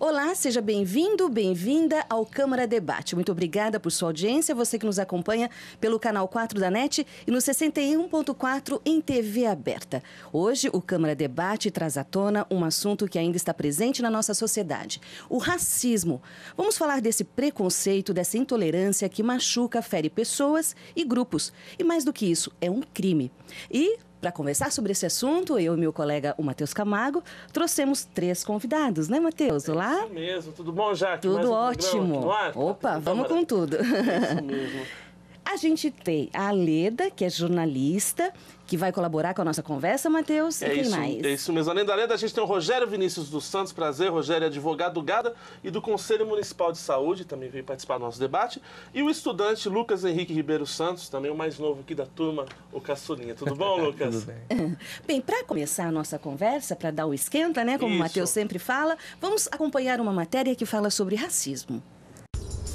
Olá, seja bem-vindo, bem-vinda ao Câmara Debate. Muito obrigada por sua audiência, você que nos acompanha pelo canal 4 da NET e no 61.4 em TV aberta. Hoje, o Câmara Debate traz à tona um assunto que ainda está presente na nossa sociedade, o racismo. Vamos falar desse preconceito, dessa intolerância que machuca, fere pessoas e grupos. E mais do que isso, é um crime. E para conversar sobre esse assunto, eu e meu colega, o Matheus Camargo, trouxemos 3 convidados, né, Matheus? Olá? É isso mesmo. Tudo bom, Jaque? Tudo ótimo. Opa, vamos com tudo. É isso mesmo. A gente tem a Leda, que é jornalista, que vai colaborar com a nossa conversa, Matheus. E quem mais? É isso mesmo. Além da Leda, a gente tem o Rogério Vinícius dos Santos. Prazer, Rogério é advogado do GADA e do Conselho Municipal de Saúde, também veio participar do nosso debate. E o estudante Lucas Henrique Ribeiro Santos, também o mais novo aqui da turma, o Caçulinha. Tudo bom, Lucas? Tudo bem. Bem, para começar a nossa conversa, para dar o esquenta, né, como o Matheus sempre fala, vamos acompanhar uma matéria que fala sobre racismo.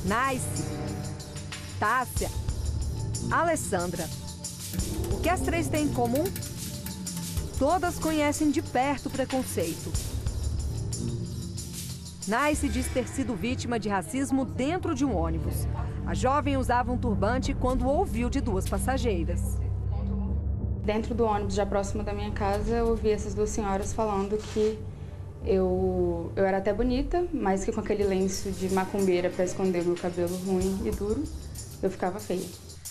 Nice, Tássia, Alessandra. O que as 3 têm em comum? Todas conhecem de perto o preconceito. Nice diz ter sido vítima de racismo dentro de um ônibus. A jovem usava um turbante quando ouviu de 2 passageiras. Dentro do ônibus, já próximo da minha casa, eu ouvi essas 2 senhoras falando que eu era até bonita, mas que com aquele lenço de macumbeira para esconder o meu cabelo ruim e duro, eu ficava feia.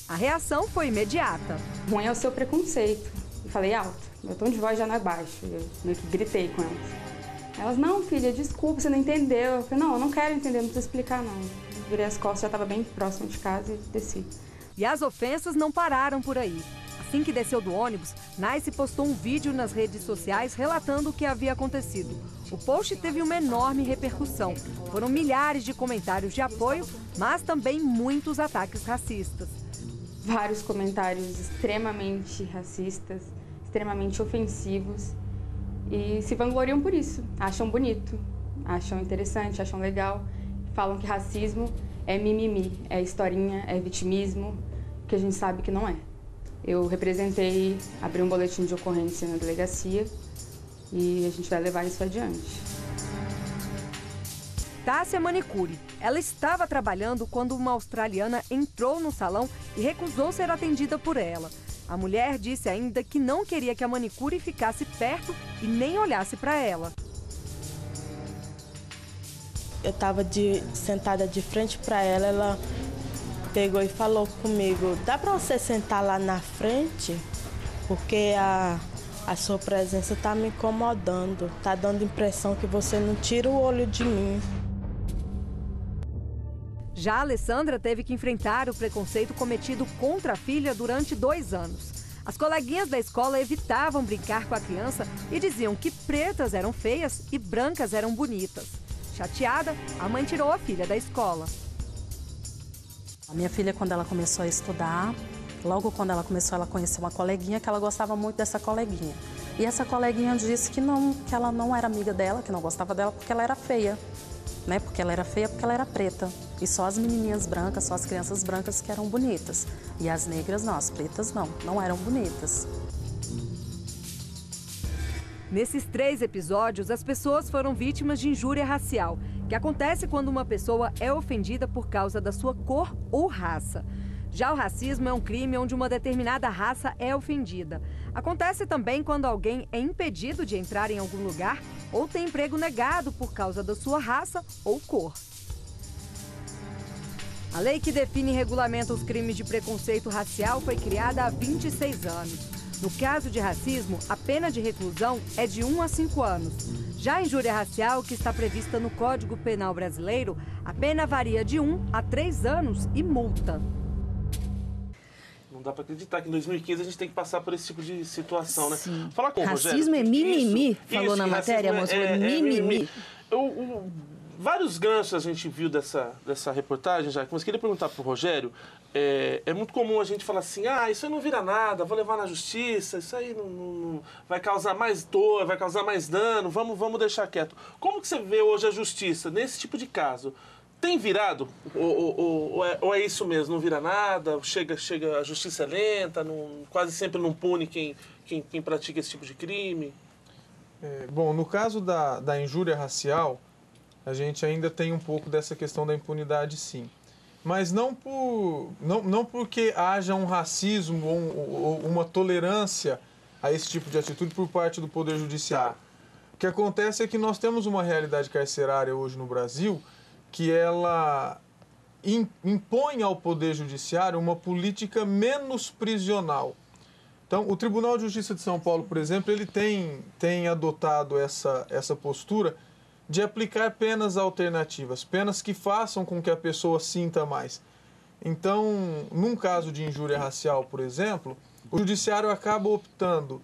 A reação foi imediata. Ruim é o seu preconceito. Eu falei alto, meu tom de voz já não é baixo. Eu meio que gritei com elas. Elas, não, filha, desculpa, você não entendeu. Eu falei, não, eu não quero entender, não precisa explicar, não. Eu virei as costas, já estava bem próximo de casa e desci. E as ofensas não pararam por aí. Assim que desceu do ônibus, Nice postou um vídeo nas redes sociais relatando o que havia acontecido. O post teve uma enorme repercussão. Foram milhares de comentários de apoio, mas também muitos ataques racistas. Vários comentários extremamente racistas, extremamente ofensivos e se vangloriam por isso. Acham bonito, acham interessante, acham legal. Falam que racismo é mimimi, é historinha, é vitimismo, que a gente sabe que não é. Eu representei, abri um boletim de ocorrência na delegacia e a gente vai levar isso adiante. Tássia Manicure. Ela estava trabalhando quando uma australiana entrou no salão e recusou ser atendida por ela. A mulher disse ainda que não queria que a manicure ficasse perto e nem olhasse para ela. Eu estava sentada de frente para ela, ela pegou e falou comigo, dá para você sentar lá na frente? Porque a sua presença está me incomodando, está dando a impressão que você não tira o olho de mim. Já a Alessandra teve que enfrentar o preconceito cometido contra a filha durante 2 anos. As coleguinhas da escola evitavam brincar com a criança e diziam que pretas eram feias e brancas eram bonitas. Chateada, a mãe tirou a filha da escola. A minha filha, quando ela começou a estudar, logo quando ela começou, ela conheceu uma coleguinha que ela gostava muito dessa coleguinha. E essa coleguinha disse que ela não era amiga dela, que não gostava dela porque ela era feia. Né? Porque ela era feia, porque ela era preta. E só as menininhas brancas, só as crianças brancas que eram bonitas. E as negras não, as pretas não eram bonitas. Nesses 3 episódios, as pessoas foram vítimas de injúria racial, que acontece quando uma pessoa é ofendida por causa da sua cor ou raça. Já o racismo é um crime onde uma determinada raça é ofendida. Acontece também quando alguém é impedido de entrar em algum lugar ou tem emprego negado por causa da sua raça ou cor. A lei que define e regulamenta os crimes de preconceito racial foi criada há 26 anos. No caso de racismo, a pena de reclusão é de 1 a 5 anos. Já a injúria racial, que está prevista no Código Penal brasileiro, a pena varia de 1 a 3 anos e multa. Não dá para acreditar que em 2015 a gente tem que passar por esse tipo de situação, né? Sim. Fala com o racismo Rogério. É mimimi, falou isso, na matéria, moço, mimimi. Vários ganchos a gente viu dessa reportagem, já, mas queria perguntar para o Rogério, é muito comum a gente falar assim, isso aí não vira nada, vou levar na justiça, isso aí não vai causar mais dor, vai causar mais dano, vamos deixar quieto. Como que você vê hoje a justiça nesse tipo de caso? Tem virado? Ou é isso mesmo, não vira nada, chega a justiça é lenta, quase sempre não pune quem pratica esse tipo de crime? Bom, no caso da injúria racial, A gente ainda tem um pouco dessa questão da impunidade, sim. Mas não porque haja um racismo ou uma tolerância a esse tipo de atitude por parte do Poder Judiciário. O que acontece é que nós temos uma realidade carcerária hoje no Brasil que ela impõe ao Poder Judiciário uma política menos prisional. Então, o Tribunal de Justiça de São Paulo, por exemplo, ele tem adotado essa postura de aplicar penas alternativas, penas que façam com que a pessoa sinta mais. Então, num caso de injúria racial, por exemplo, o Judiciário acaba optando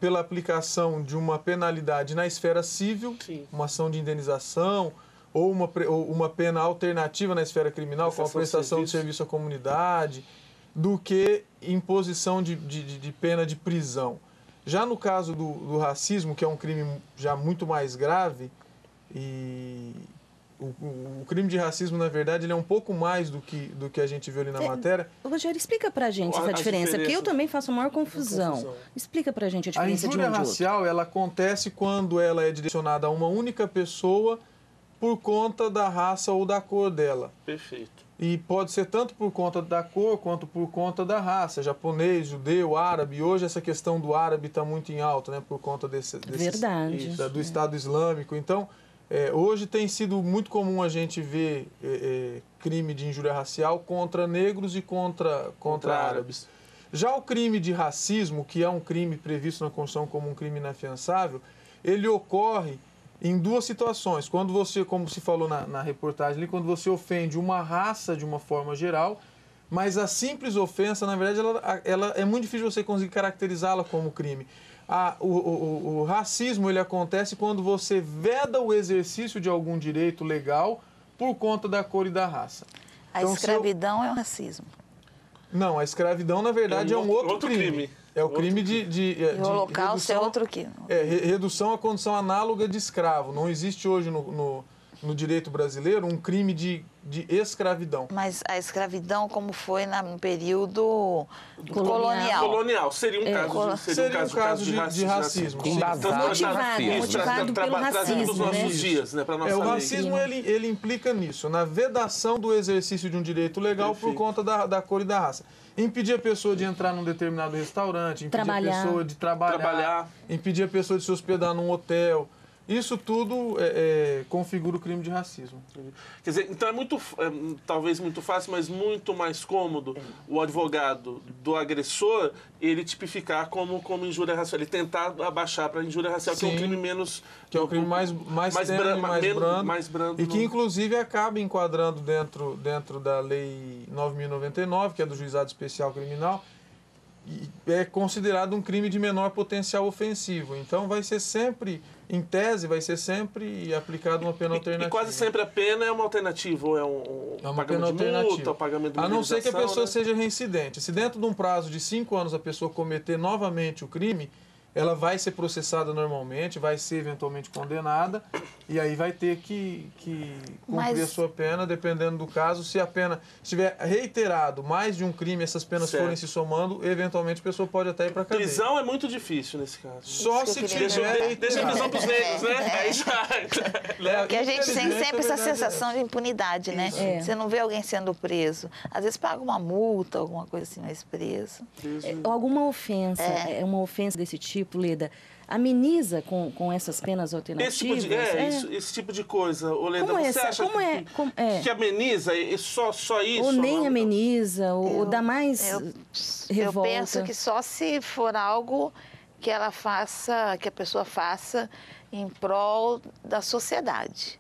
pela aplicação de uma penalidade na esfera civil, sim, uma ação de indenização, ou uma pena alternativa na esfera criminal, com a prestação de serviço à comunidade, do que imposição de pena de prisão. Já no caso do racismo, que é um crime já muito mais grave, e o crime de racismo, na verdade, ele é um pouco mais do que a gente viu ali na matéria. Rogério, explica pra gente essa diferença, porque eu também faço a maior confusão. Explica pra gente a diferença de um e de outro. A injúria racial, ela acontece quando ela é direcionada a uma única pessoa por conta da raça ou da cor dela. Perfeito. E pode ser tanto por conta da cor quanto por conta da raça, japonês, judeu, árabe. Hoje essa questão do árabe está muito em alta, né, por conta do Estado Islâmico. Então, hoje tem sido muito comum a gente ver crime de injúria racial contra negros e contra árabes. Já o crime de racismo, que é um crime previsto na Constituição como um crime inafiançável, ele ocorre em duas situações. Quando você, como se falou na reportagem ali, quando você ofende uma raça de uma forma geral, mas a simples ofensa, na verdade, ela é muito difícil você conseguir caracterizá-la como crime. O racismo, ele acontece quando você veda o exercício de algum direito legal por conta da cor e da raça. A escravidão é um racismo. Não, a escravidão, na verdade, é um outro crime. É o crime de o holocausto é outro crime. Redução à condição análoga de escravo. Não existe hoje no direito brasileiro um crime de escravidão. Mas a escravidão, como foi no período colonial. Seria um caso de racismo. Motivado pelo racismo, para nossos dias, né? Para nossa o racismo, ele implica nisso, na vedação do exercício de um direito legal por conta da cor e da raça. Impedir a pessoa de entrar num determinado restaurante, impedir a pessoa de trabalhar, impedir a pessoa de se hospedar num hotel. Isso tudo configura o crime de racismo. Quer dizer, então talvez muito fácil, mas muito mais cômodo o advogado do agressor, ele tipificar como injúria racial, ele tentar abaixar para injúria racial, que é um crime menos... Que é um crime mais brando. E que, inclusive, acaba enquadrando dentro da Lei 9.099, que é do Juizado Especial Criminal, e é considerado um crime de menor potencial ofensivo. Então, vai ser sempre, em tese, aplicada uma pena alternativa. E quase sempre a pena é uma alternativa, ou é um pagamento de multa, o pagamento de a não ser que a pessoa né? seja reincidente. Se dentro de um prazo de 5 anos a pessoa cometer novamente o crime, ela vai ser processada normalmente, vai ser eventualmente condenada, e aí vai ter que cumprir a sua pena, dependendo do caso. Se a pena estiver reiterado mais de um crime, essas penas forem se somando, eventualmente a pessoa pode até ir para a cadeia. Prisão é muito difícil nesse caso. Só se tiver... Deixa a prisão para os negros, né? Aí já... Porque a gente tem sempre essa sensação de impunidade, né? Você não vê alguém sendo preso. Às vezes paga uma multa, alguma coisa assim, mas preso. Alguma ofensa, uma ofensa desse tipo, Leda, ameniza com essas penas alternativas? Esse tipo de coisa. Ô, Leda, você acha que ameniza só isso? Ou nem ameniza, ou dá mais revolta? Eu penso que só se for algo que ela faça, que a pessoa faça em prol da sociedade.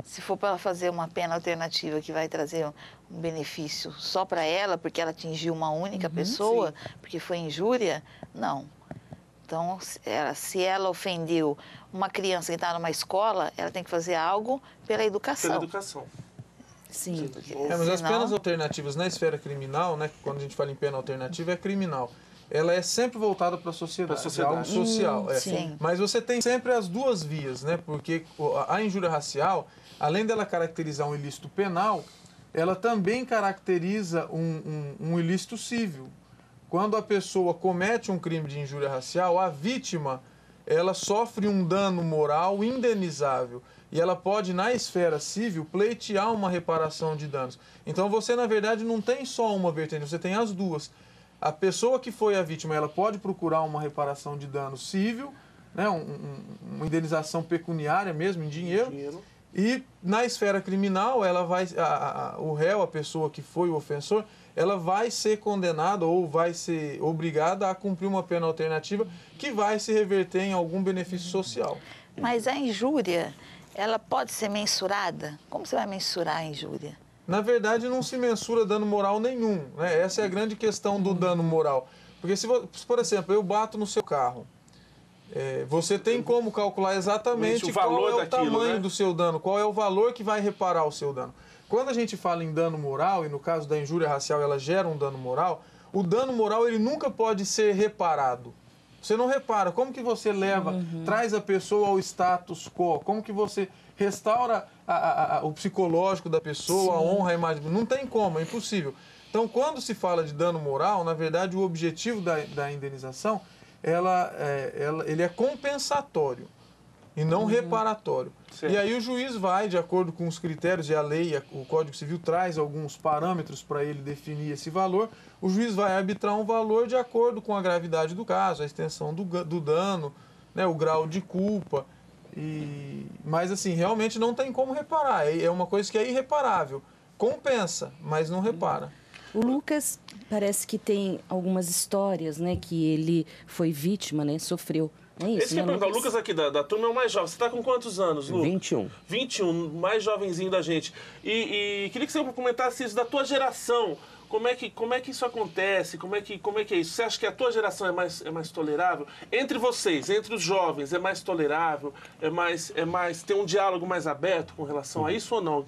Se for para ela fazer uma pena alternativa que vai trazer um benefício só para ela, porque ela atingiu uma única pessoa, porque foi injúria, não. Então, se ela ofendeu uma criança que está numa escola, ela tem que fazer algo pela educação. Pela educação. Sim. Mas as penas alternativas na esfera criminal, né, quando a gente fala em pena alternativa, é criminal. Ela é sempre voltada para a sociedade, é algo social. Sim. Mas você tem sempre as duas vias, né? Porque a injúria racial, além dela caracterizar um ilícito penal, ela também caracteriza um ilícito civil. Quando a pessoa comete um crime de injúria racial, a vítima, ela sofre um dano moral indenizável. E ela pode, na esfera civil, pleitear uma reparação de danos. Então você, na verdade, não tem só uma vertente, você tem as duas. A pessoa que foi a vítima, ela pode procurar uma reparação de dano civil, né, uma indenização pecuniária mesmo, em dinheiro. E na esfera criminal, ela vai, o réu, a pessoa que foi o ofensor, ela vai ser condenada ou vai ser obrigada a cumprir uma pena alternativa que vai se reverter em algum benefício social. Mas a injúria, ela pode ser mensurada? Como você vai mensurar a injúria? Na verdade, não se mensura dano moral nenhum, né? Essa é a grande questão do dano moral. Porque, se, por exemplo, eu bato no seu carro, você tem como calcular exatamente qual é o tamanho, né, do seu dano, qual é o valor que vai reparar o seu dano. Quando a gente fala em dano moral, e no caso da injúria racial ela gera um dano moral, o dano moral ele nunca pode ser reparado. Você não repara. Como que você leva, traz a pessoa ao status quo? Como que você restaura o psicológico da pessoa, a honra, a imagem? Não tem como, é impossível. Então, quando se fala de dano moral, na verdade, o objetivo da indenização, ele é compensatório e não reparatório. Certo. E aí o juiz vai, de acordo com os critérios, e a lei, o Código Civil traz alguns parâmetros para ele definir esse valor, o juiz vai arbitrar um valor de acordo com a gravidade do caso, a extensão do dano, né, o grau de culpa. Mas, assim, realmente não tem como reparar. É uma coisa que é irreparável. Compensa, mas não repara. O Lucas parece que tem algumas histórias, né, que ele foi vítima, né, sofreu. É isso, né, Lucas? O Lucas aqui da turma é o mais jovem. Você está com quantos anos, Lucas? 21. 21, mais jovenzinho da gente. E queria que você comentasse isso da tua geração. Como é que isso acontece? Como é que é isso? Você acha que a tua geração é mais tolerável? Entre vocês, entre os jovens, é mais tolerável? Tem um diálogo mais aberto com relação a isso ou não?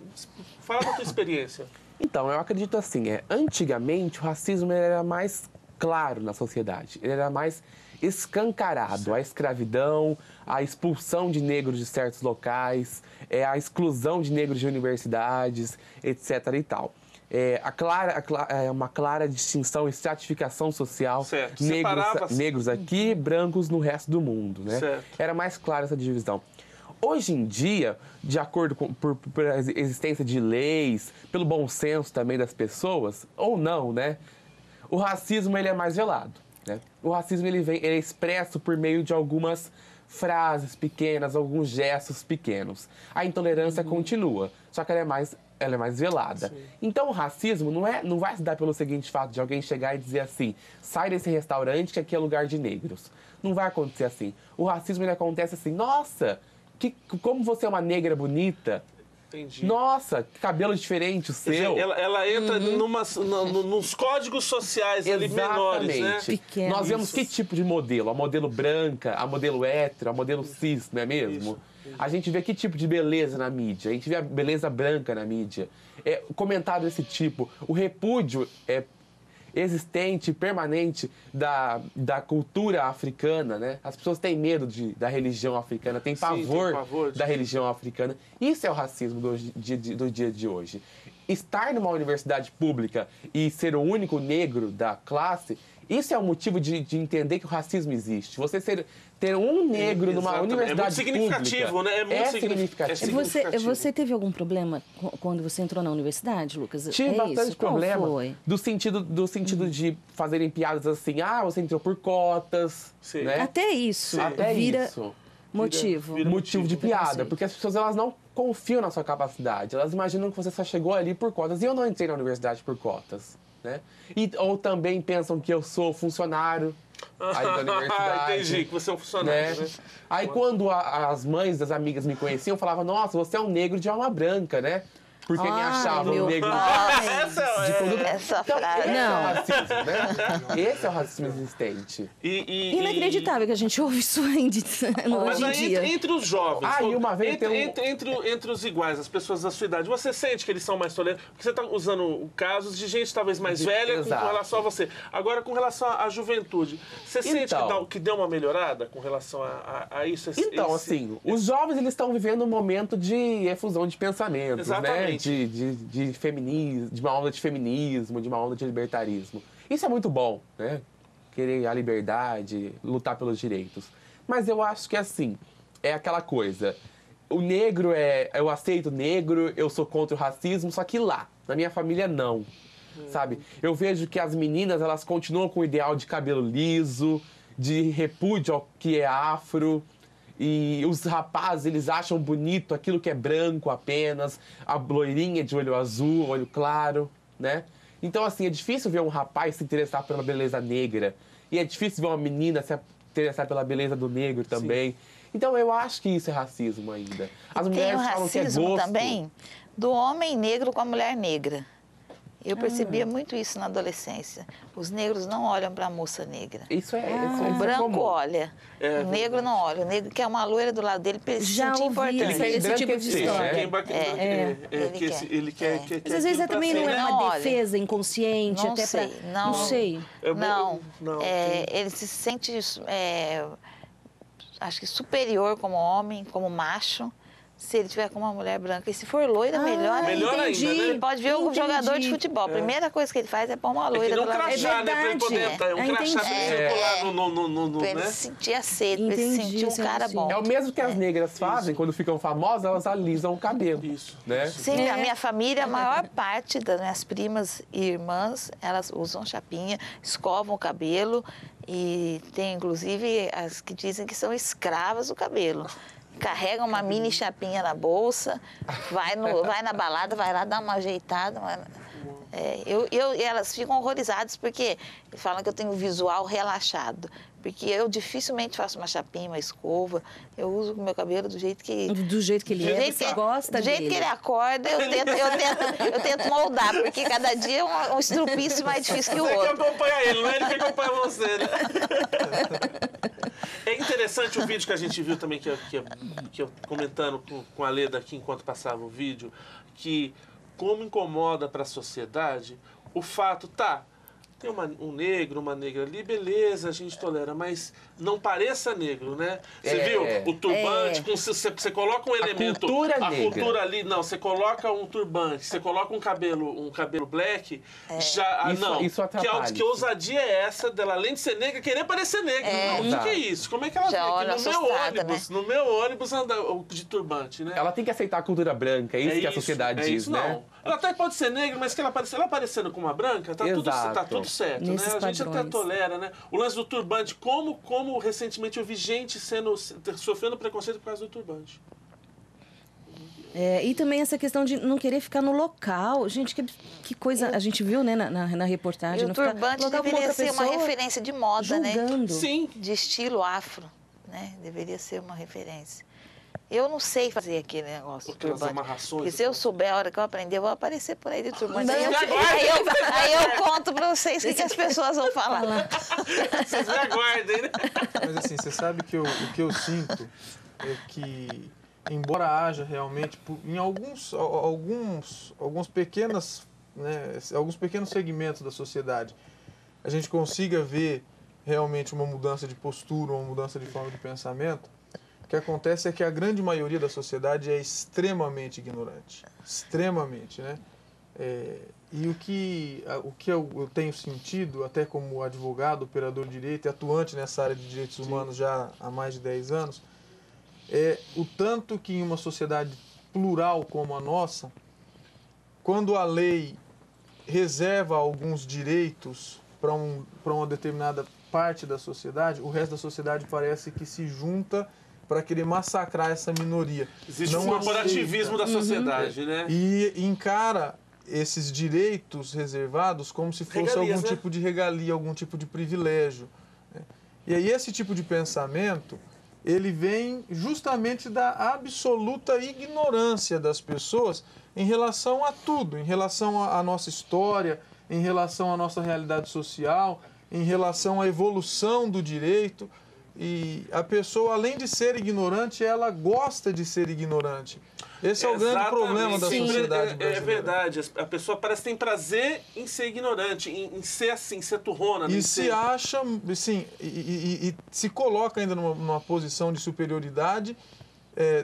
Fala da tua experiência. Então, eu acredito assim, antigamente o racismo era mais claro na sociedade, ele era mais escancarado. Certo. A escravidão, a expulsão de negros de certos locais, a exclusão de negros de universidades, etc. e tal. Uma clara distinção, estratificação social, negros aqui, brancos no resto do mundo, né? Certo. Era mais clara essa divisão. Hoje em dia, de acordo com por existência de leis, pelo bom senso também das pessoas, ou não, né? O racismo ele é mais velado, né? O racismo ele é expresso por meio de algumas frases pequenas, alguns gestos pequenos. A intolerância continua, só que ela é mais velada. Sim. Então o racismo não vai se dar pelo seguinte fato de alguém chegar e dizer assim, sai desse restaurante que aqui é lugar de negros. Não vai acontecer assim. O racismo ele acontece assim, nossa, como você é uma negra bonita. Entendi. Nossa, que cabelo diferente o seu. Ela entra nos códigos sociais ali menores, né? Pequeno. Nós vemos que tipo de modelo? A modelo branca, a modelo hétero, a modelo cis, não é mesmo? Isso. A gente vê que tipo de beleza na mídia. A gente vê a beleza branca na mídia. Comentário desse tipo. O repúdio existente, permanente da cultura africana, né? As pessoas têm medo da religião africana, têm pavor da religião africana. Isso é o racismo do dia de hoje. Estar numa universidade pública e ser o único negro da classe, isso é um motivo de entender que o racismo existe. Você ter um negro numa universidade pública... É muito significativo, né? É significativo. Você teve algum problema quando você entrou na universidade, Lucas? Tive bastante problema. Qual foi? Do sentido de fazerem piadas assim, você entrou por cotas, né? Até isso. Até isso. Motivo. Motivo de piada, porque as pessoas elas não confiam na sua capacidade. Elas imaginam que você só chegou ali por cotas. E eu não entrei na universidade por cotas, né? Ou também pensam que eu sou funcionário aí da universidade. Entendi, que você é um funcionário, né? Aí quando as mães das amigas me conheciam, falavam, nossa, você é um negro de alma branca, né? Porque me achavam um negro essa frase. Esse é o racismo, né? Esse é o racismo existente. Inacreditável que a gente ouve isso hoje em dia. Entre os jovens, uma vez entre os iguais, as pessoas da sua idade, você sente que eles são mais tolerantes? Porque você está usando casos de gente talvez mais velha com relação a você. Agora, com relação à juventude, você sente que deu uma melhorada com relação a isso? Então, assim, os jovens eles estão vivendo um momento de efusão de pensamentos, exatamente, né? De feminismo, de uma onda de feminismo, de uma onda de libertarismo. Isso é muito bom, né? Querer a liberdade, lutar pelos direitos. Mas eu acho que assim, é aquela coisa. O negro eu aceito o negro, eu sou contra o racismo, só que lá, na minha família, não. Sabe? Eu vejo que as meninas, elas continuam com o ideal de cabelo liso, de repúdio ao que é afro. E os rapazes, eles acham bonito aquilo que é branco apenas, a loirinha de olho azul, olho claro, né? Então, assim, é difícil ver um rapaz se interessar pela beleza negra. E é difícil ver uma menina se interessar pela beleza do negro também. Sim. Então, eu acho que isso é racismo ainda. As mulheres falam que é gosto. Tem o racismo também do homem negro com a mulher negra. Eu percebia muito isso na adolescência. Os negros não olham para a moça negra. Isso é. O branco olha. O negro não olha. O negro quer uma loira do lado dele para ele se sentir importante. Ele quer esse tipo de história. Ele quer. Mas às vezes também não é uma defesa inconsciente, não até sei, para. Não sei. Não. Ele se sente, acho que superior como homem, como macho. Se ele tiver com uma mulher branca. E se for loira, melhor ainda. Né? Ele pode ver o jogador de futebol. A primeira coisa que ele faz é pôr uma loira do lado dele. Né? Pra ele poder um crachá pra ele circular pra ele sentir a sede, pra ele sentir um cara bom. É o mesmo que as negras fazem, quando ficam famosas, elas alisam o cabelo. Isso. Né? Sim, a minha família, a maior parte das minhas primas e irmãs, elas usam chapinha, escovam o cabelo e tem, inclusive, as que dizem que são escravas do cabelo. Carrega uma mini chapinha na bolsa, vai na balada, vai lá dar uma ajeitada. Elas ficam horrorizadas porque falam que eu tenho visual relaxado. Porque eu dificilmente faço uma chapinha, uma escova. Eu uso o meu cabelo do jeito que... Do jeito que ele é, você gosta dele. Do jeito que ele acorda, eu tento moldar. Porque cada dia é um estrupício mais difícil que o outro. Você que acompanha ele, não é ele que acompanha você, né? É interessante o vídeo que a gente viu também, que eu comentando com a Leda aqui enquanto passava o vídeo, que como incomoda para a sociedade o fato, tem um negro, uma negra ali, beleza, a gente tolera, mas não pareça negro, né? Você viu? O turbante, você coloca um elemento... A cultura ali, não, você coloca um turbante, você coloca um cabelo black, já... Isso atrapalha. Que ousadia é essa dela, além de ser negra, querer parecer negra? Não, o que é isso? Como é que ela vê aqui no meu ônibus anda de turbante, né? Ela tem que aceitar a cultura branca, é isso que a sociedade diz, né? Não. Ela até pode ser negra, mas que ela aparecendo com uma branca, tá tudo certo, né? A gente até tolera, né? O lance do turbante, como recentemente eu vi gente sofrendo preconceito por causa do turbante. E também essa questão de não querer ficar no local. Gente, que coisa a gente viu, né, na reportagem. E o turbante deveria ser uma referência de moda, julgando. Né? Sim. De estilo afro, né? Deveria ser uma referência. Eu não sei fazer aquele negócio do turbante. Porque se eu souber, a hora que eu aprender, eu vou aparecer por aí de turbante. Aí eu conto pra vocês o que as pessoas vão falar. Vocês me aguardem, né? Mas assim, você sabe que o que eu sinto é que, embora haja realmente, em alguns pequenos segmentos da sociedade, a gente consiga ver realmente uma mudança de postura, uma mudança de forma de pensamento, o que acontece é que a grande maioria da sociedade é extremamente ignorante. Extremamente, né? E o que eu tenho sentido, até como advogado, operador de direito e atuante nessa área de direitos humanos já há mais de 10 anos, é o tanto que em uma sociedade plural como a nossa, quando a lei reserva alguns direitos para uma determinada parte da sociedade, o resto da sociedade parece que se junta para querer massacrar essa minoria. Existe um corporativismo da sociedade, né? E encara esses direitos reservados como se fosse algum tipo de regalia, algum tipo de privilégio. Né? E aí esse tipo de pensamento, ele vem justamente da absoluta ignorância das pessoas em relação a tudo, em relação à nossa história, em relação à nossa realidade social, em relação à evolução do direito. E a pessoa, além de ser ignorante, ela gosta de ser ignorante. Esse é o grande problema da sociedade brasileira. É verdade. A pessoa parece que tem prazer em ser ignorante, em ser assim, ser turrona. E se acha, assim, e se coloca ainda numa posição de superioridade,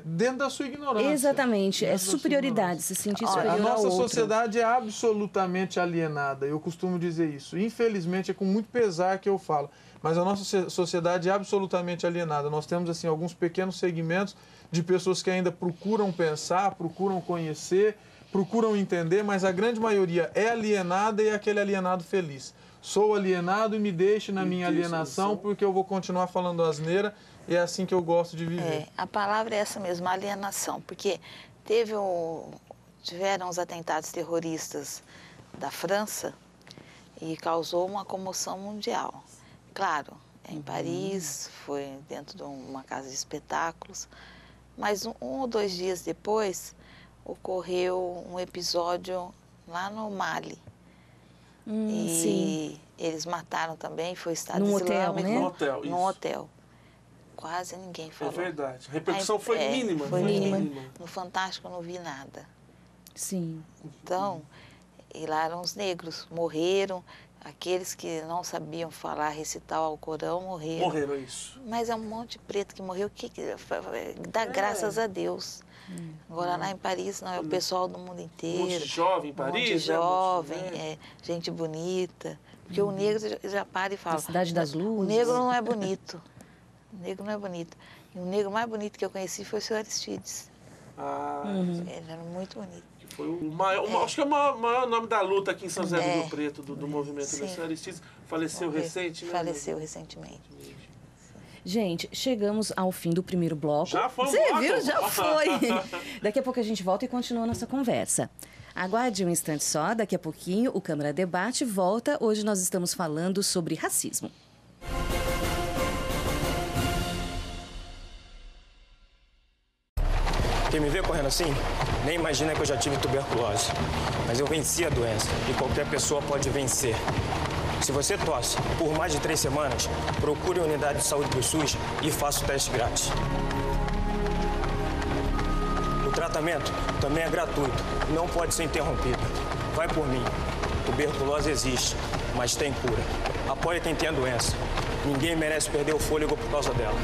dentro da sua ignorância. Exatamente, é superioridade, se sentir superior A nossa ao outro. sociedade é absolutamente alienada, eu costumo dizer isso. Infelizmente, é com muito pesar que eu falo, mas a nossa sociedade é absolutamente alienada. Nós temos assim alguns pequenos segmentos de pessoas que ainda procuram pensar, procuram conhecer, procuram entender, mas a grande maioria é alienada e é aquele alienado feliz. Sou alienado e me deixe na minha alienação porque eu vou continuar falando asneira e é assim que eu gosto de viver. A palavra é essa mesmo, alienação, porque tiveram os atentados terroristas da França e causou uma comoção mundial. Claro, em Paris, foi dentro de uma casa de espetáculos, mas um ou 2 dias depois ocorreu um episódio lá no Mali. Sim. Eles mataram também, foi Estado Num Islâmico. hotel, né? Num hotel. Quase ninguém falou. É verdade. A repercussão foi mínima. Foi mínima. No Fantástico eu não vi nada. Sim. Então, e lá eram os negros, morreram. Aqueles que não sabiam falar, recitar o Alcorão, morreram. Morreram, isso. Mas é um monte de preto que morreu, dá graças a Deus. Agora lá em Paris, não, é o pessoal do mundo inteiro. Um monte de jovem em Paris, um monte de jovem, gente bonita. Porque o negro já para e fala... A cidade das luzes. O negro não é bonito. O negro não é bonito. E o negro mais bonito que eu conheci foi o Sr. Aristides. Ele era muito bonito. Foi o maior, acho que é o maior nome da luta aqui em São José do Rio Preto, do movimento. O Sr. Aristides faleceu recentemente. Faleceu recentemente. Gente, chegamos ao fim do primeiro bloco. Já foi um Você bloco? viu? Já foi. Daqui a pouco a gente volta e continua a nossa conversa. Aguarde um instante só, daqui a pouquinho o Câmara Debate volta. Hoje nós estamos falando sobre racismo. Quem me vê correndo assim, nem imagina que eu já tive tuberculose. Mas eu venci a doença e qualquer pessoa pode vencer. Se você tosse por mais de 3 semanas, procure a unidade de saúde do SUS e faça o teste grátis. O tratamento também é gratuito, não pode ser interrompido. Vai por mim. Tuberculose existe, mas tem cura. Apoie quem tem a doença. Ninguém merece perder o fôlego por causa dela.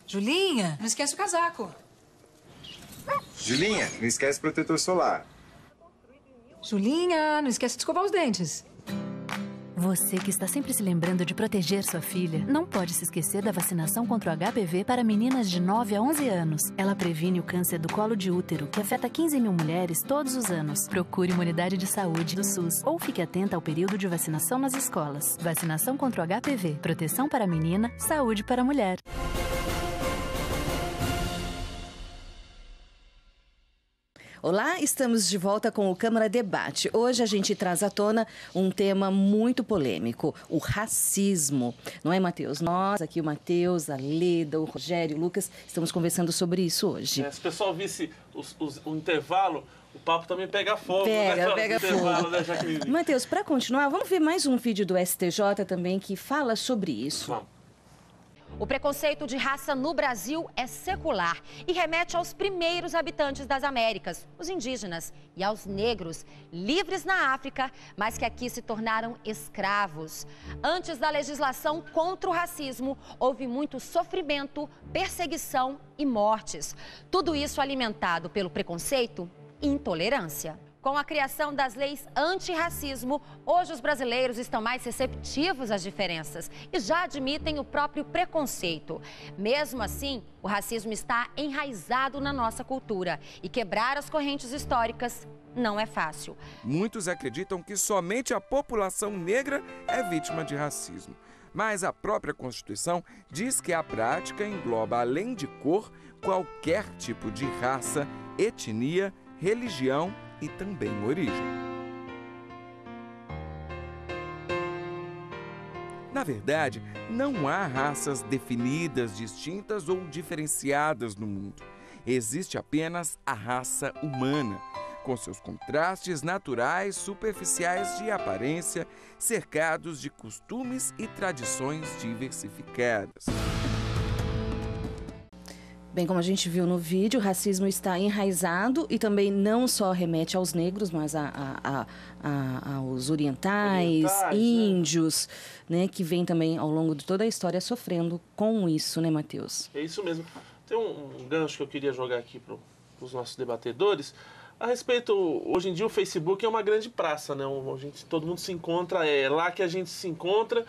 Julinha, não esquece o casaco. Julinha, não esquece o protetor solar. Julinha, não esquece de escovar os dentes. Você que está sempre se lembrando de proteger sua filha, não pode se esquecer da vacinação contra o HPV para meninas de 9 a 11 anos. Ela previne o câncer do colo de útero, que afeta 15 mil mulheres todos os anos. Procure uma unidade de saúde do SUS ou fique atenta ao período de vacinação nas escolas. Vacinação contra o HPV, proteção para a menina, saúde para a mulher. Olá, estamos de volta com o Câmara Debate. Hoje a gente traz à tona um tema muito polêmico, o racismo. Não é, Matheus? Nós, aqui o Matheus, a Leda, o Rogério, o Lucas, estamos conversando sobre isso hoje. Se o pessoal visse o intervalo, o papo também pega fogo. Pega fogo. Né, Matheus, para continuar, vamos ver mais um vídeo do STJ também que fala sobre isso. Vamos. O preconceito de raça no Brasil é secular e remete aos primeiros habitantes das Américas, os indígenas, e aos negros, livres na África, mas que aqui se tornaram escravos. Antes da legislação contra o racismo, houve muito sofrimento, perseguição e mortes. Tudo isso alimentado pelo preconceito e intolerância. Com a criação das leis antirracismo, hoje os brasileiros estão mais receptivos às diferenças e já admitem o próprio preconceito. Mesmo assim, o racismo está enraizado na nossa cultura e quebrar as correntes históricas não é fácil. Muitos acreditam que somente a população negra é vítima de racismo. Mas a própria Constituição diz que a prática engloba, além de cor, qualquer tipo de raça, etnia, religião e também origem. Na verdade, não há raças definidas, distintas ou diferenciadas no mundo. Existe apenas a raça humana, com seus contrastes naturais, superficiais de aparência, cercados de costumes e tradições diversificadas. Bem, como a gente viu no vídeo, o racismo está enraizado e também não só remete aos negros, mas aos orientais, índios, né, que vem também ao longo de toda a história sofrendo com isso, né, Matheus? É isso mesmo. Tem um gancho que eu queria jogar aqui para os nossos debatedores. A respeito, hoje em dia o Facebook é uma grande praça, né? Todo mundo se encontra, é lá que a gente se encontra,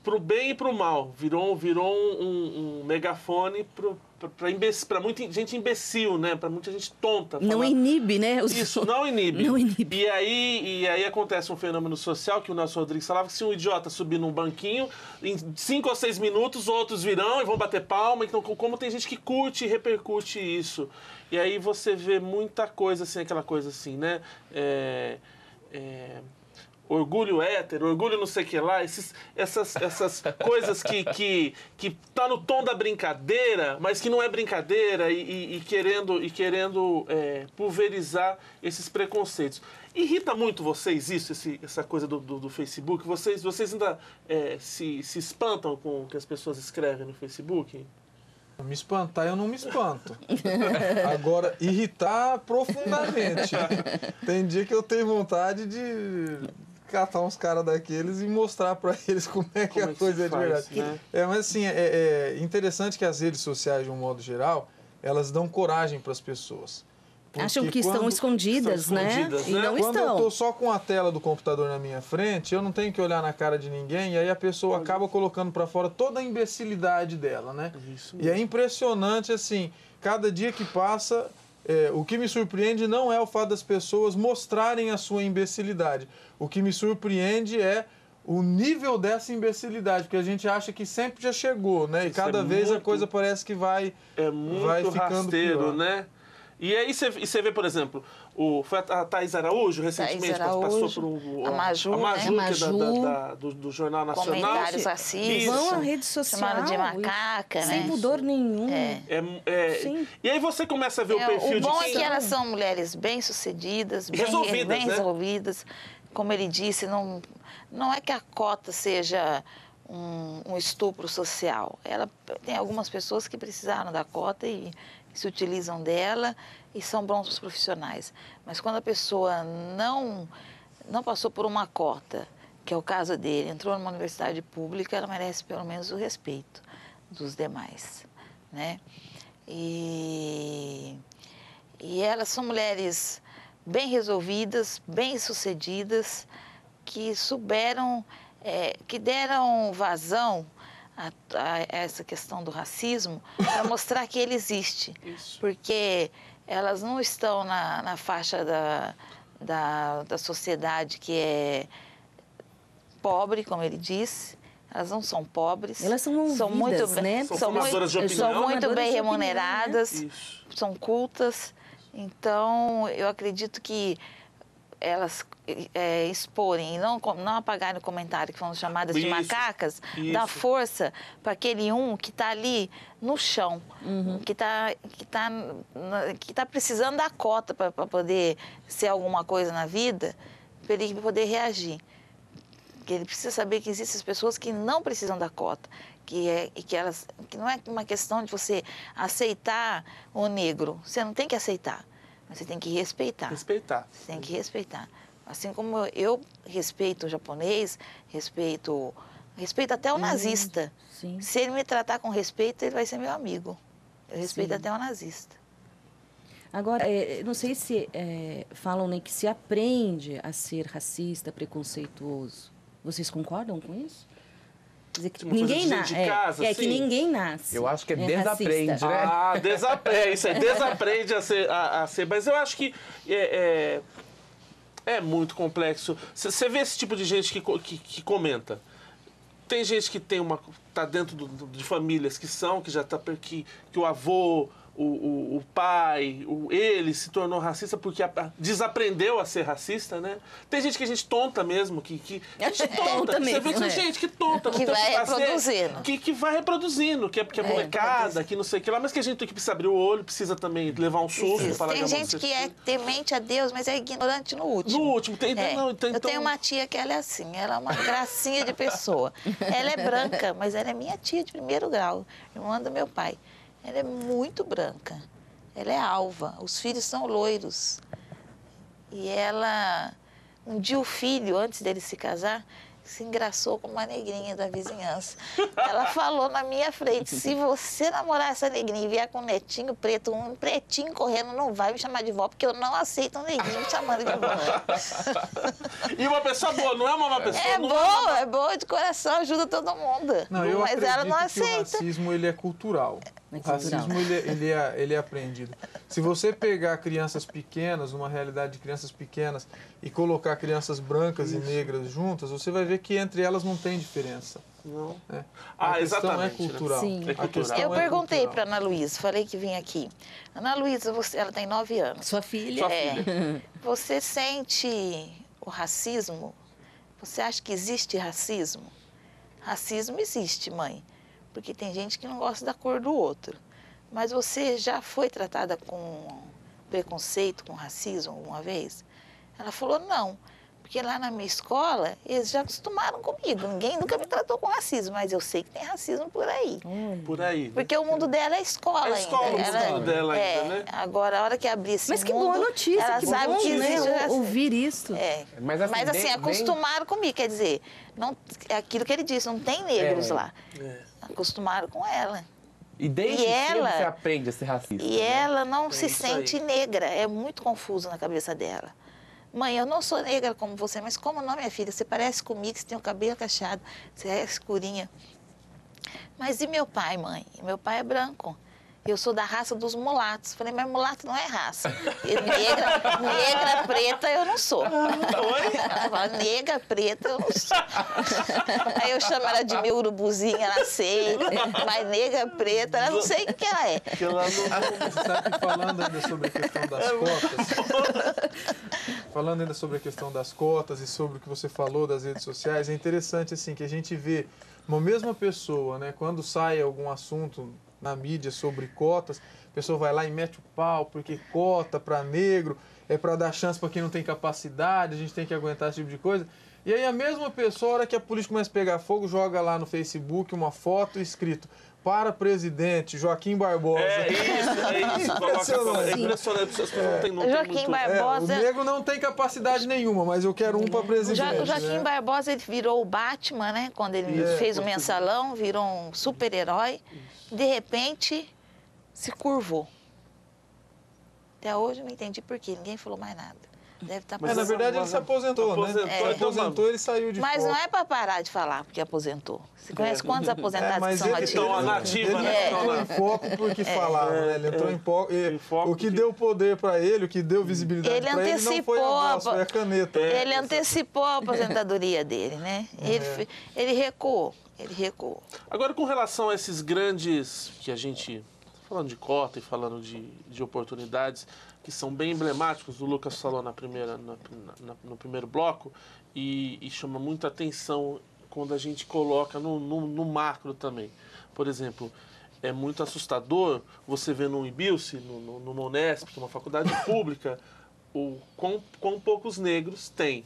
pro bem e pro mal. Virou um megafone para muita gente imbecil, né? Para muita gente tonta. Não inibe, né? Isso, não inibe. Não inibe. E aí acontece um fenômeno social que o Nelson Rodrigues falava, que se um idiota subir num banquinho, em 5 ou 6 minutos outros virão e vão bater palma. Então, como tem gente que curte e repercute isso. E aí você vê muita coisa assim, aquela coisa assim, né? Orgulho hétero, orgulho não sei o que lá, essas coisas que tá no tom da brincadeira, mas que não é brincadeira e querendo pulverizar esses preconceitos. Irrita muito vocês isso, essa coisa do Facebook? Vocês ainda se espantam com o que as pessoas escrevem no Facebook? Me espantar, eu não me espanto. Agora, irritar profundamente. Tem dia que eu tenho vontade de catar uns caras daqueles e mostrar para eles como é que a coisa é de verdade. Né? Mas assim, é interessante que as redes sociais, de um modo geral, elas dão coragem para as pessoas. Acham que estão escondidas, né? E não quando estão. Eu estou só com a tela do computador na minha frente, eu não tenho que olhar na cara de ninguém, e aí a pessoa acaba colocando para fora toda a imbecilidade dela, né? E é impressionante, assim, cada dia que passa, o que me surpreende não é o fato das pessoas mostrarem a sua imbecilidade. O que me surpreende é o nível dessa imbecilidade, porque a gente acha que sempre já chegou, né? E cada vez a coisa parece que vai ficando rasteiro, pior. né? E aí você vê, por exemplo, foi a Thaís Araújo, recentemente, passou por a Maju, do Jornal Nacional. Comentários racistas. Vão à rede social. Chamaram de macaca, sem né? pudor nenhum. E aí você começa a ver o perfil de quem... O bom é que elas são mulheres bem-sucedidas, bem resolvidas. Como ele disse, não é que a cota seja um estupro social. Tem algumas pessoas que precisaram da cota e se utilizam dela e são bons profissionais. Mas quando a pessoa não passou por uma cota, que é o caso dele, entrou numa universidade pública, ela merece pelo menos o respeito dos demais, né? E elas são mulheres bem resolvidas, bem-sucedidas, que souberam, que deram vazão a essa questão do racismo para mostrar que ele existe. Isso. Porque elas não estão na faixa da sociedade que é pobre, como ele disse. Elas não são pobres. Elas são ouvidas, né? São muito bem remuneradas, são cultas. Então, eu acredito que elas exporem e não apagarem o comentário que foram chamadas de macacas, dá força para aquele que está ali no chão, que tá precisando da cota para poder ser alguma coisa na vida, para ele poder reagir. Que ele precisa saber que existem as pessoas que não precisam da cota, que não é uma questão de você aceitar o negro. Você não tem que aceitar, mas você tem que respeitar. Respeitar. Você tem que respeitar. Assim como eu respeito o japonês, respeito até o nazista. Sim. Se ele me tratar com respeito, ele vai ser meu amigo. Eu respeito até o nazista. Agora, não sei se falam, né, que se aprende a ser racista, preconceituoso. Vocês concordam com isso? Quer dizer, que ninguém nasce. Que ninguém nasce. Eu acho que desaprende, racista, né? Ah, desaprende, isso aí, desaprende a ser. Mas eu acho que é muito complexo. Você vê esse tipo de gente que comenta. Tem gente que tá dentro de famílias que já tá que o avô, o pai, ele se tornou racista porque desaprendeu a ser racista, né? Tem gente que a gente tonta mesmo, que a gente tonta. Você vê que tem gente que tonta. Que vai reproduzindo. Que vai reproduzindo, que é molecada, que não sei o que lá, mas que a gente precisa abrir o olho, precisa também levar um susto. Falar tem gente que é temente a Deus, mas é ignorante no último. No último. Eu tenho uma tia que ela é assim, ela é uma gracinha de pessoa. Ela é branca, mas ela é minha tia de primeiro grau, irmã do meu pai. Ela é muito branca, ela é alva, os filhos são loiros. E ela, um dia o filho, antes dele se casar, se engraçou com uma negrinha da vizinhança. Ela falou na minha frente, se você namorar essa negrinha e vier com um netinho preto, um pretinho correndo, não vai me chamar de vó, porque eu não aceito um negrinho me chamando de vó. E uma pessoa boa, não é uma má pessoa? É boa de coração, ajuda todo mundo. Mas ela não aceita. O racismo, ele é cultural. O racismo, ele é aprendido. Se você pegar crianças pequenas, uma realidade de crianças pequenas, e colocar crianças brancas e negras juntas, você vai ver que entre elas não tem diferença. Não. A questão exatamente, é cultural. Sim. Eu perguntei para Ana Luísa, falei que vinha aqui. Ana Luísa, ela tem 9 anos. Sua filha? Sua filha. Você sente o racismo? Você acha que existe racismo? Racismo existe, mãe. Porque tem gente que não gosta da cor do outro. Mas você já foi tratada com preconceito, com racismo alguma vez? Ela falou, não. Porque lá na minha escola, eles já acostumaram comigo. Ninguém nunca me tratou com racismo, mas eu sei que tem racismo por aí. Por aí. Porque o mundo dela é escola ainda. É escola, o mundo dela ainda, né? Agora, a hora que abrir esse Mas que mundo, boa notícia, ela que sabe bom, que né? existe Ouvir isso. Mas assim, acostumaram comigo. Quer dizer, não, é aquilo que ele disse, não tem negros lá. Acostumaram com ela. E desde cedo você aprende a ser racista. E ela não se sente negra. É muito confuso na cabeça dela. Mãe, eu não sou negra como você, mas como não, minha filha? Você parece comigo, você tem o cabelo cacheado, você é escurinha. Mas e meu pai, mãe? Meu pai é branco. Eu sou da raça dos mulatos. Falei, mas mulato não é raça. Negra, preta, eu não sou. Ela fala, negra, preta, eu não sou. Aí eu chamo ela de meu urubuzinha, ela sei. Mas negra, preta, ela não sei o que ela é. Você sabe que falando ainda sobre a questão das cotas, falando ainda sobre a questão das cotas e sobre o que você falou das redes sociais, é interessante assim que a gente vê uma mesma pessoa, né, quando sai algum assunto na mídia sobre cotas, a pessoa vai lá e mete o pau, porque cota para negro é para dar chance para quem não tem capacidade, a gente tem que aguentar esse tipo de coisa. E aí a mesma pessoa, a hora que a polícia começa a pegar fogo, joga lá no Facebook uma foto escrito para presidente Joaquim Barbosa. É isso. É impressionante. As pessoas não Joaquim Barbosa... o negro não tem capacidade nenhuma, mas eu quero um para presidente. O Joaquim Barbosa, ele virou o Batman, né? Quando ele fez o mensalão, virou um super-herói. De repente, se curvou. Até hoje eu não entendi por quê, ninguém falou mais nada. Deve estar Mas na verdade ele se aposentou, né? Aposentou, ele saiu de Mas não é para parar de falar porque aposentou. Você conhece quantos aposentados que são ativos? Ele entrou em foco porque falava, né? Ele entrou em foco. O que deu poder para ele, o que deu visibilidade para ele não foi a voz, foi a caneta. Ele antecipou a aposentadoria dele, né? Ele recuou. Agora, com relação a esses grandes, que a gente, falando de cota e falando de oportunidades, que são bem emblemáticos, o Lucas falou no primeiro bloco, e chama muita atenção quando a gente coloca no macro também. Por exemplo, é muito assustador você ver no IBILSE, no Unesp, que é uma faculdade pública, quão poucos negros tem.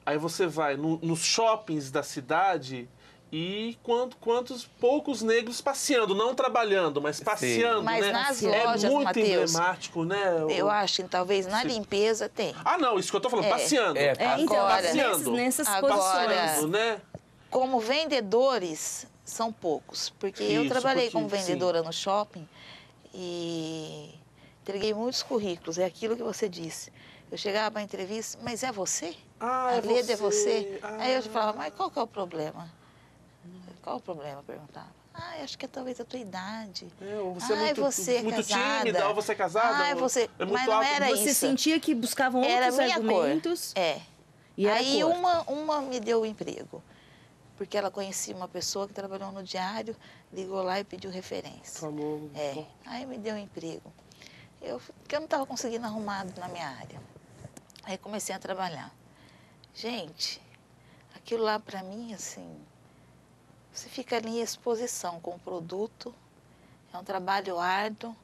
Aí você vai nos shoppings da cidade e quantos poucos negros passeando, não trabalhando, mas passeando, mas né? nas lojas, é muito Matheus, emblemático, né? Eu acho que talvez na limpeza tem. Ah, não, isso que eu tô falando, passeando. Então, passeando. Nessas agora, né? Como vendedores, são poucos. Porque eu trabalhei como vendedora no shopping e entreguei muitos currículos. É aquilo que você disse. Eu chegava para a entrevista, mas é você? A Leda é você? Aí eu falava, mas qual que é o problema? Qual o problema? Eu perguntava. Acho que é talvez a tua idade. Ou você é muito tímida, ou você é casada. Você... É muito mas não era isso. Você sentia que buscavam outros argumentos? E aí uma me deu o emprego. Porque ela conhecia uma pessoa que trabalhou no diário, ligou lá e pediu referência. Falou. Aí me deu um emprego. Porque eu não estava conseguindo arrumar na minha área. Aí comecei a trabalhar. Gente, aquilo lá para mim, assim, você fica ali em exposição com o produto, é um trabalho árduo,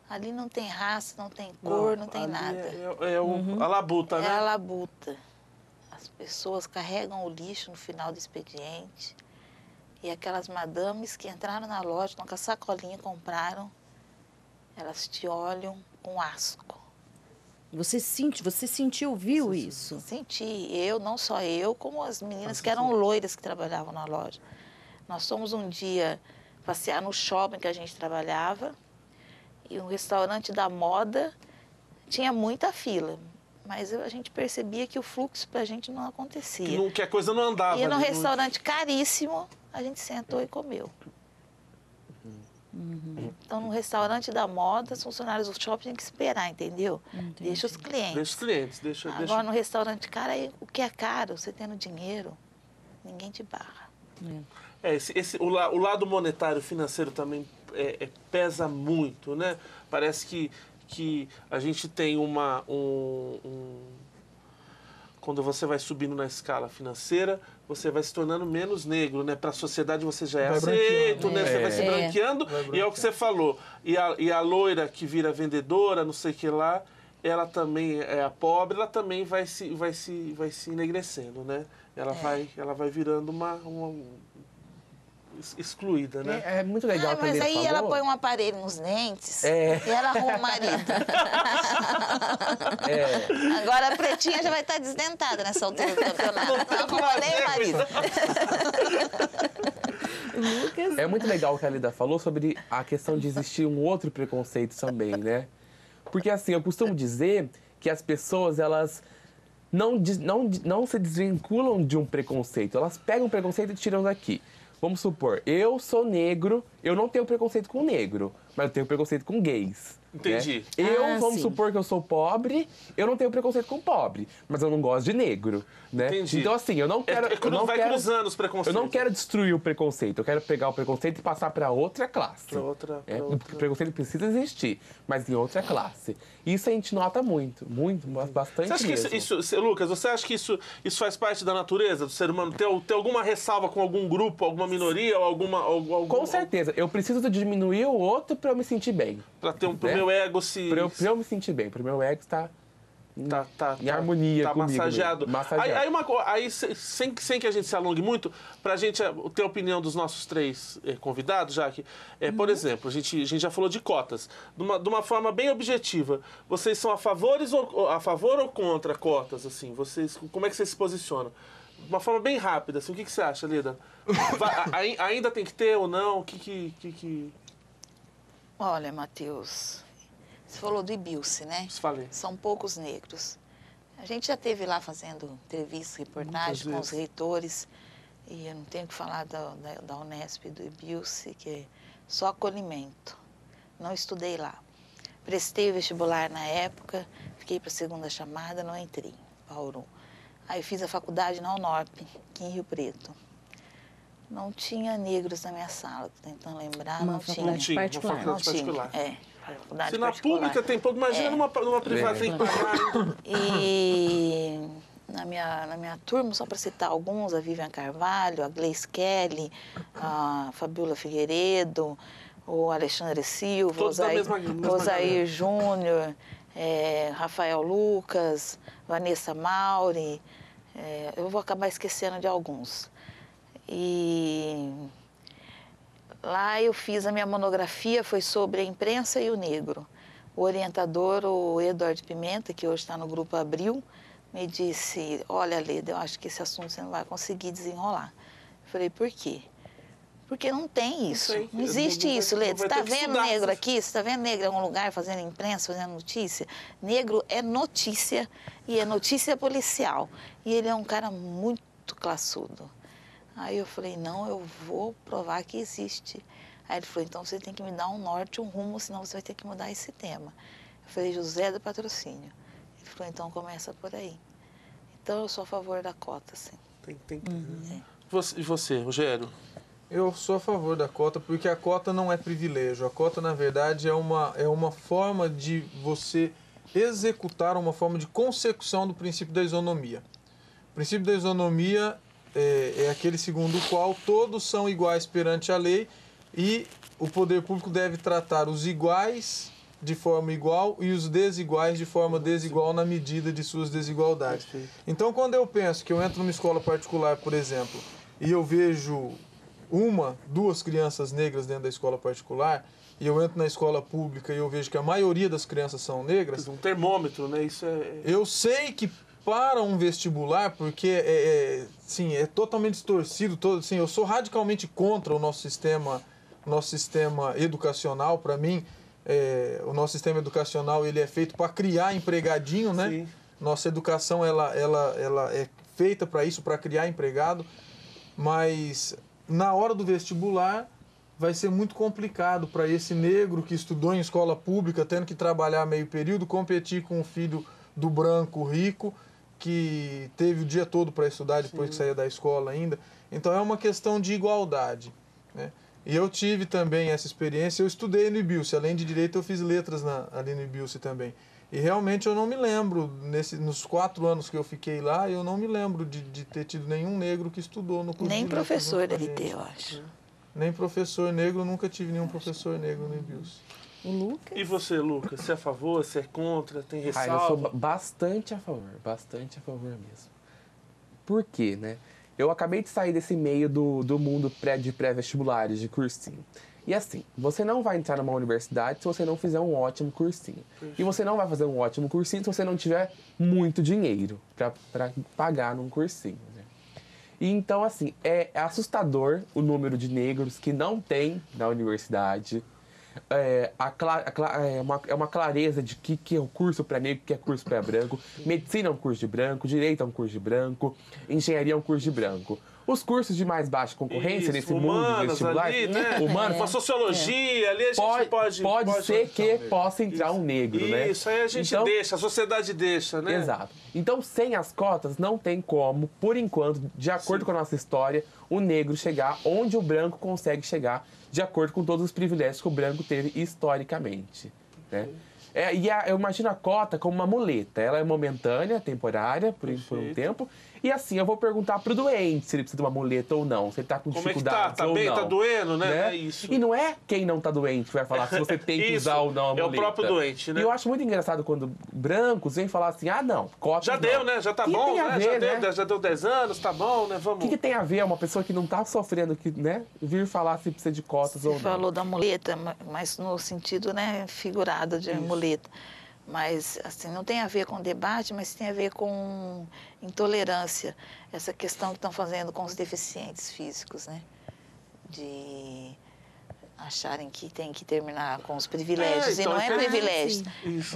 ali não tem raça, não tem cor, não tem nada. A labuta, né? É a labuta. As pessoas carregam o lixo no final do expediente e aquelas madames que entraram na loja com a sacolinha, compraram, elas te olham com asco. Você sentiu, viu isso? Senti. Não só eu, como as meninas que eram loiras que trabalhavam na loja. Nós fomos um dia passear no shopping que a gente trabalhava e um restaurante da moda tinha muita fila. Mas a gente percebia que o fluxo para a gente não acontecia. Que a coisa não andava. E num restaurante caríssimo, a gente sentou e comeu. Então, no restaurante da moda, os funcionários do shopping têm que esperar, entendeu? Entendi. Deixa os clientes. Deixa os clientes. Agora, no restaurante caro, o que é caro, você tendo dinheiro, ninguém te barra. O lado monetário, financeiro também pesa muito, né? Parece que a gente tem quando você vai subindo na escala financeira, você vai se tornando menos negro, né? Para a sociedade você já é aceito, né? Você vai se branqueando, e é o que você falou. E a loira que vira vendedora, não sei o que lá, ela também é a pobre, ela também vai se enegrecendo, né? Ela vai virando uma excluída, né? É muito legal que mas aí falou. ela põe um aparelho nos dentes e ela arruma o marido. Agora a pretinha já vai estar desdentada nessa altura do campeonato. Não arruma nem o marido. É muito legal o que a Leda falou sobre a questão de existir um outro preconceito também, né? Porque assim, eu costumo dizer que as pessoas, elas não se desvinculam de um preconceito. Elas pegam um preconceito e tiram daqui. Vamos supor, eu sou negro, eu não tenho preconceito com negro, mas eu tenho preconceito com gays. Entendi. Né? Vamos supor que eu sou pobre, eu não tenho preconceito com pobre, mas eu não gosto de negro, né? Entendi. Então assim, eu não quero... cruzando os preconceitos. Eu não quero destruir o preconceito, eu quero pegar o preconceito e passar para outra classe. O preconceito precisa existir, mas em outra classe. Isso a gente nota muito, bastante você acha mesmo. Que Lucas, você acha que isso faz parte da natureza do ser humano? Ter alguma ressalva com algum grupo, alguma minoria ou alguma... Com certeza. Eu preciso diminuir o outro para eu me sentir bem. Para ter pro meu ego se... Pra eu me sentir bem, pro meu ego estar em harmonia comigo. Massageado. Massageado. Aí sem que a gente se alongue muito, pra gente ter a opinião dos nossos três convidados, já que, por exemplo, a gente já falou de cotas. De uma forma bem objetiva, vocês são a favor ou contra cotas? Assim? Como é que vocês se posicionam? De uma forma bem rápida, assim, o que você acha, Leda? Ainda tem que ter ou não? Olha, Matheus, você falou do Ibilce, né? Falei. São poucos negros. A gente já esteve lá fazendo entrevistas, reportagens com os reitores. E eu não tenho que falar da Unesp e do Ibilce, que é só acolhimento. Não estudei lá. Prestei o vestibular na época, fiquei para a segunda chamada, não entrei, Bauru. Aí fiz a faculdade na Unorp, aqui em Rio Preto. Não tinha negros na minha sala, tô tentando lembrar, não tinha. Uma faculdade particular. Faculdade se na pública tem pouco, imagina numa privada tem que pagar. E na minha turma, só para citar alguns, a Vivian Carvalho, a Gleice Kelly, a Fabiola Figueiredo, o Alexandre Silva, o Osair Júnior, Rafael Lucas, Vanessa Mauri, Eu vou acabar esquecendo de alguns. E lá eu fiz a minha monografia, foi sobre a imprensa e o negro. O orientador, o Eduardo Pimenta, que hoje está no Grupo Abril, me disse, olha, Leda, eu acho que esse assunto você não vai conseguir desenrolar. Eu falei, por quê? Porque não tem isso. Não existe isso, Leda. Você está vendo negro aqui? Você está vendo negro em algum lugar fazendo imprensa, fazendo notícia? Negro é notícia e é notícia policial. E ele é um cara muito classudo. Aí eu falei, não, eu vou provar que existe. Aí ele falou, então você tem que me dar um norte, um rumo, senão você vai ter que mudar esse tema. Eu falei, José do Patrocínio. Ele falou, então começa por aí. Então eu sou a favor da cota, sim. E você, Rogério? Eu sou a favor da cota porque a cota não é privilégio. A cota, na verdade, é uma forma de você executar uma forma de consecução do princípio da isonomia. O princípio da isonomia é aquele segundo o qual todos são iguais perante a lei e o poder público deve tratar os iguais de forma igual e os desiguais de forma desigual na medida de suas desigualdades. Então, quando eu penso que eu entro numa escola particular, por exemplo, e eu vejo duas crianças negras dentro da escola particular, e eu entro na escola pública e eu vejo que a maioria das crianças são negras... Um termômetro, né? Isso Eu sei que para um vestibular, porque é totalmente distorcido, eu sou radicalmente contra o nosso sistema educacional. Para mim, o nosso sistema educacional ele é feito para criar empregadinho, né? Sim. Nossa educação ela é feita para isso, para criar empregado, mas na hora do vestibular vai ser muito complicado para esse negro que estudou em escola pública, tendo que trabalhar meio período, competir com o filho do branco rico, que teve o dia todo para estudar depois que saía da escola ainda. Então é uma questão de igualdade, né? E eu tive também essa experiência, eu estudei no IBILSE, além de Direito eu fiz Letras ali no IBILSE também. E realmente eu não me lembro, nos 4 anos que eu fiquei lá, eu não me lembro de ter tido nenhum negro que estudou no curso. Nem professor deve ter, eu acho. Nem professor negro, nunca tive nenhum professor negro no IBILSE. O Lucas? E você, Lucas? Você é a favor, você é contra, tem ressalva? Eu sou bastante a favor mesmo. Por quê, né? Eu acabei de sair desse meio do mundo de pré-vestibulares, de cursinho. E assim, você não vai entrar numa universidade se você não fizer um ótimo cursinho. E você não vai fazer um ótimo cursinho se você não tiver muito dinheiro para pagar num cursinho, né? E então, assim, é assustador o número de negros que não tem na universidade. É uma clareza de que é um curso para negro, que é curso para branco. Medicina é um curso de branco, direito é um curso de branco, engenharia é um curso de branco. Os cursos de mais baixa concorrência nesse mundo vestibular, ali, né? Uma sociologia, ali a gente pode ser que possa entrar um negro, né? Isso, aí a gente deixa, a sociedade deixa, né? Exato. Então, sem as cotas, não tem como, por enquanto, de acordo com a nossa história, o negro chegar onde o branco consegue chegar, de acordo com todos os privilégios que o branco teve historicamente, né? Eu imagino a cota como uma muleta. Ela é momentânea, temporária, por um tempo. E assim, eu vou perguntar pro doente se ele precisa de uma muleta ou não, se ele tá com dificuldade tá ou bem, não. tá doendo, né? É isso. E não é quem não tá doente que vai falar se você tem que usar ou não a muleta. É o próprio doente, né? E eu acho muito engraçado quando brancos vêm falar assim, não, cota já deu, né? Já tá bom, né? Já deu 10 anos, tá bom, né? Vamos. O que tem a ver uma pessoa que não tá sofrendo, né? Vir falar se precisa de cotas ou não? Você falou da muleta, mas no sentido, né, figurado de muleta. Mas, assim, não tem a ver com debate, mas tem a ver com intolerância. Essa questão que estão fazendo com os deficientes físicos, né? De acharem que tem que terminar com os privilégios. Então, e não é privilégio.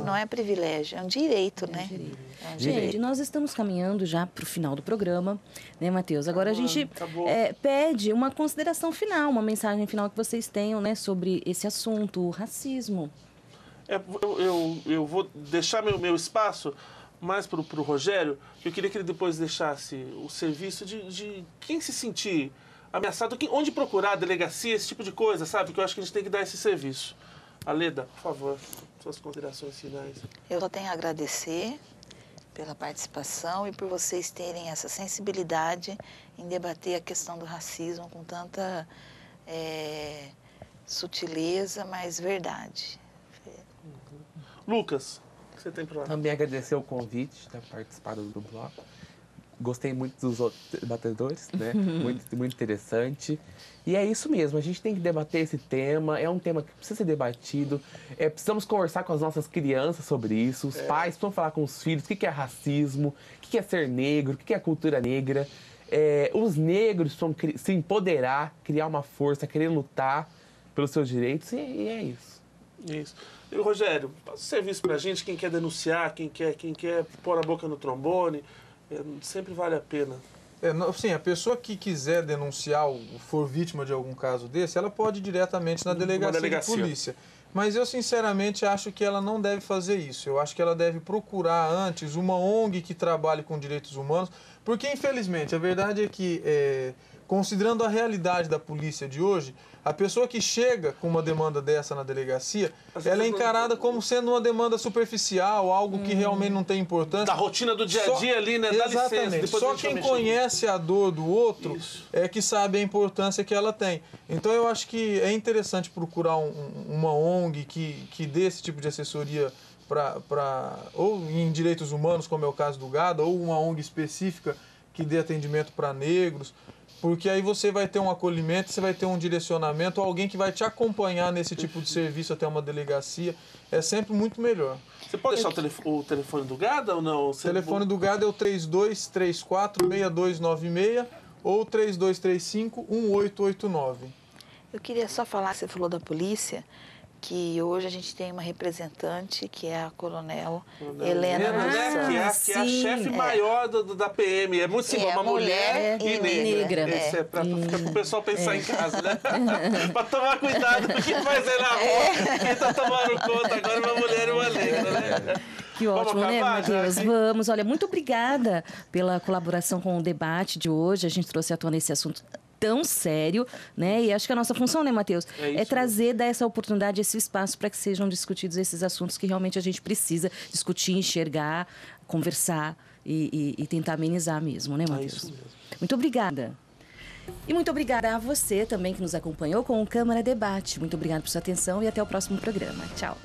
Não é privilégio, é um direito, né? É um direito. Gente, nós estamos caminhando já para o final do programa, né, Matheus? Agora a gente pede uma consideração final, uma mensagem final que vocês tenham, né, sobre esse assunto, o racismo. Eu vou deixar meu espaço mais para o Rogério, que eu queria que ele depois deixasse o serviço de quem se sentir ameaçado, onde procurar a delegacia, esse tipo de coisa, sabe? Porque eu acho que a gente tem que dar esse serviço. Aleda, por favor, suas considerações finais. Eu só tenho a agradecer pela participação e por vocês terem essa sensibilidade em debater a questão do racismo com tanta sutileza, mas verdade. Lucas, o que você tem para lá? Também agradecer o convite de participar do bloco. Gostei muito dos outros debatedores, né? Muito interessante. E é isso mesmo, a gente tem que debater esse tema, é um tema que precisa ser debatido, precisamos conversar com as nossas crianças sobre isso, os pais precisam falar com os filhos o que é racismo, o que é ser negro, o que é cultura negra. Os negros precisam se empoderar, criar uma força, querer lutar pelos seus direitos, e é isso. Isso. E Rogério, passa um serviço pra gente, quem quer denunciar, quem quer pôr a boca no trombone, sempre vale a pena. Sim, a pessoa que quiser denunciar ou for vítima de algum caso desse, ela pode ir diretamente na delegacia de polícia. Mas eu, sinceramente, acho que ela não deve fazer isso. Eu acho que ela deve procurar antes uma ONG que trabalhe com direitos humanos, porque, infelizmente, a verdade é que, considerando a realidade da polícia de hoje, a pessoa que chega com uma demanda dessa na delegacia, ela é encarada como sendo uma demanda superficial, algo que realmente não tem importância. Da rotina do dia a dia ali, né? Dá licença. Exatamente. Só quem conhece a dor do outro é que sabe a importância que ela tem. Então eu acho que é interessante procurar uma ONG que dê esse tipo de assessoria ou em direitos humanos, como é o caso do GADA, ou uma ONG específica que dê atendimento para negros. Porque aí você vai ter um acolhimento, você vai ter um direcionamento, alguém que vai te acompanhar nesse tipo de serviço até uma delegacia. É sempre muito melhor. Você pode deixar o telefone do GADA ou não? O telefone do GADA é o 3234-6296 ou 3235-1889. Eu queria só falar, você falou da polícia, que hoje a gente tem uma representante, que é a Coronel Helena Nassau. Que é a chefe maior da PM. É muito simples, uma mulher e negra. Isso é para o pessoal pensar em casa, né? Para tomar cuidado com o que vai ser na rua. Quem está tomando conta agora é uma mulher e uma negra, né? Que ótimo, né, Matheus? Vamos. Olha, muito obrigada pela colaboração com o debate de hoje. A gente trouxe à tona esse assunto tão sério, né? E acho que a nossa função, né, Matheus, é trazer, dar essa oportunidade, esse espaço para que sejam discutidos esses assuntos que realmente a gente precisa discutir, enxergar, conversar e tentar amenizar mesmo, né, Matheus? É isso mesmo. Muito obrigada. E muito obrigada a você também que nos acompanhou com o Câmara Debate. Muito obrigada por sua atenção e até o próximo programa. Tchau.